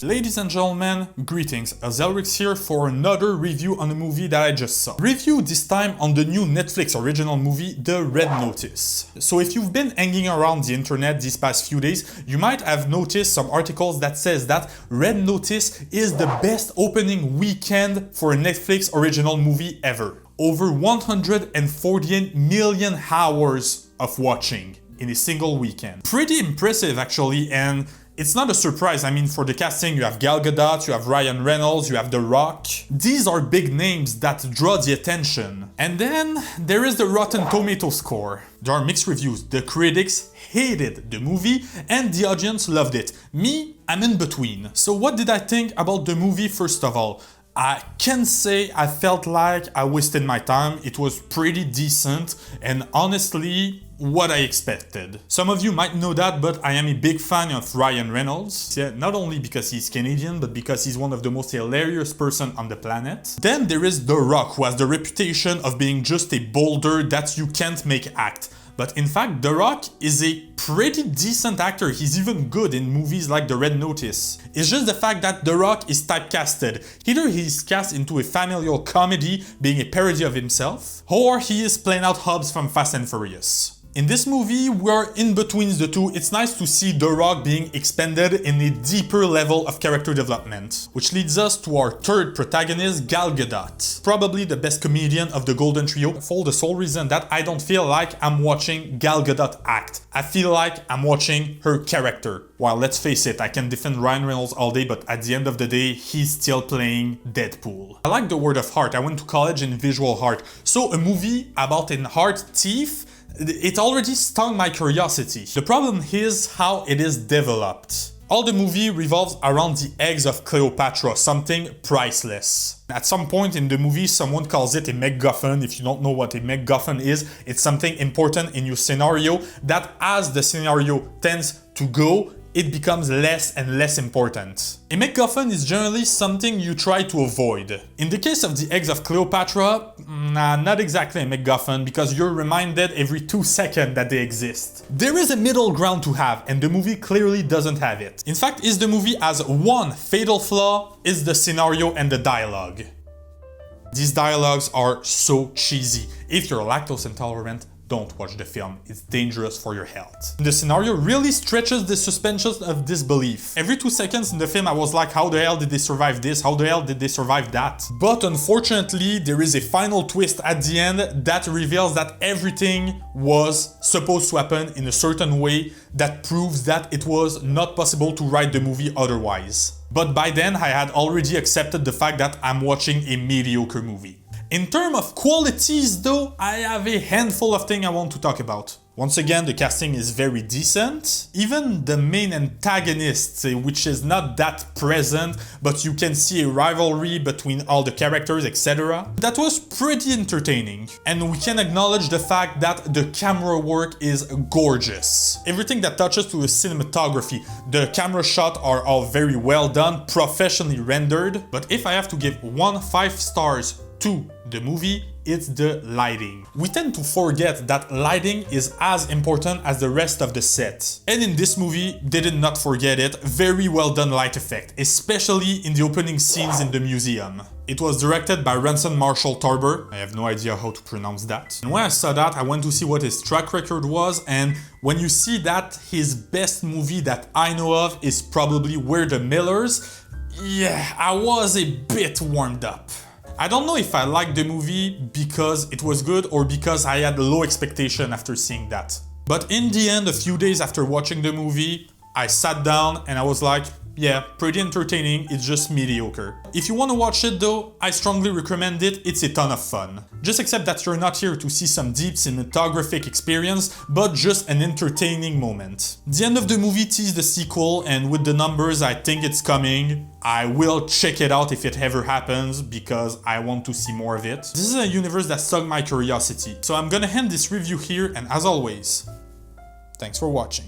Ladies and gentlemen, greetings, Zelrix here for another review on a movie that I just saw. Review this time on the new Netflix original movie, The Red Notice. So if you've been hanging around the internet these past few days, you might have noticed some articles that says that Red Notice is the best opening weekend for a Netflix original movie ever. Over 148 million hours of watching in a single weekend. Pretty impressive actually, and it's not a surprise. I mean, for the casting, you have Gaddot, you have Ryan Renolds, you have The Rock. These are big names that draw the attention. And then there is the Rotten Tomato score. There are mixed reviews. The critics hated the movie and the audience loved it. Me, I'm in between. So what did I think about the movie first of all? I can say I felt like I wasted my time. It was pretty decent and honestly what I expected. Some of you might know that, but I am a big fan of Ryan Renolds. Yeah, not only because he's Canadian, but because he's one of the most hilarious person on the planet. Then there is The Rock, who has the reputation of being just a boulder that you can't make act. But in fact, The Rock is a pretty decent actor. He's even good in movies like The Red Notice. It's just the fact that The Rock is typecasted. Either he's cast into a familial comedy, being a parody of himself, or he is playing out Hobbs from Fast and Furious. In this movie, we're in between the two. It's nice to see The Rock being expanded in a deeper level of character development. Which leads us to our third protagonist, Gal Gadot. Probably the best comedian of the Golden Trio, for the sole reason that I don't feel like I'm watching Gal Gadot act. I feel like I'm watching her character. While let's face it, I can defend Ryan Reynolds all day, but at the end of the day, he's still playing Deadpool. I like the word of heart. I went to college in visual art. So a movie about an art thief, it already stung my curiosity. The problem is how it is developed. All the movie revolves around the eggs of Cleopatra, something priceless. At some point in the movie, someone calls it a MacGuffin. If you don't know what a MacGuffin is, it's something important in your scenario that as the scenario tends to go, it becomes less and less important. A MacGuffin is generally something you try to avoid. In the case of the eggs of Cleopatra, not exactly a MacGuffin because you're reminded every 2 seconds that they exist. There is a middle ground to have and the movie clearly doesn't have it. In fact, the movie has one fatal flaw, is the scenario and the dialogue. These dialogues are so cheesy. If you're lactose intolerant, don't watch the film, it's dangerous for your health. The scenario really stretches the suspension of disbelief. Every 2 seconds in the film I was like, how the hell did they survive this? How the hell did they survive that? But unfortunately, there is a final twist at the end that reveals that everything was supposed to happen in a certain way that proves that it was not possible to write the movie otherwise. But by then, I had already accepted the fact that I'm watching a mediocre movie. In terms of qualities though, I have a handful of things I want to talk about. Once again, the casting is very decent. Even the main antagonist, which is not that present, but you can see a rivalry between all the characters, etc. That was pretty entertaining. And we can acknowledge the fact that the camera work is gorgeous. Everything that touches to the cinematography, the camera shots are all very well done, professionally rendered. But if I have to give 5 stars to the movie, it's the lighting. We tend to forget that lighting is as important as the rest of the set. And in this movie, they did not forget it. Very well done light effect, especially in the opening scenes in the museum. It was directed by Ransom Marshall Tarber. I have no idea how to pronounce that. And when I saw that, I went to see what his track record was, and when you see that his best movie that I know of is probably We're the Millers, yeah, I was a bit warmed up. I don't know if I liked the movie because it was good or because I had low expectation after seeing that. But in the end, a few days after watching the movie, I sat down and I was like, yeah, pretty entertaining, it's just mediocre. If you want to watch it though, I strongly recommend it, it's a ton of fun. Just accept that you're not here to see some deep cinematographic experience, but just an entertaining moment. The end of the movie teased the sequel, and with the numbers I think it's coming. I will check it out if it ever happens, because I want to see more of it. This is a universe that stuck my curiosity, so I'm gonna end this review here, and as always, thanks for watching.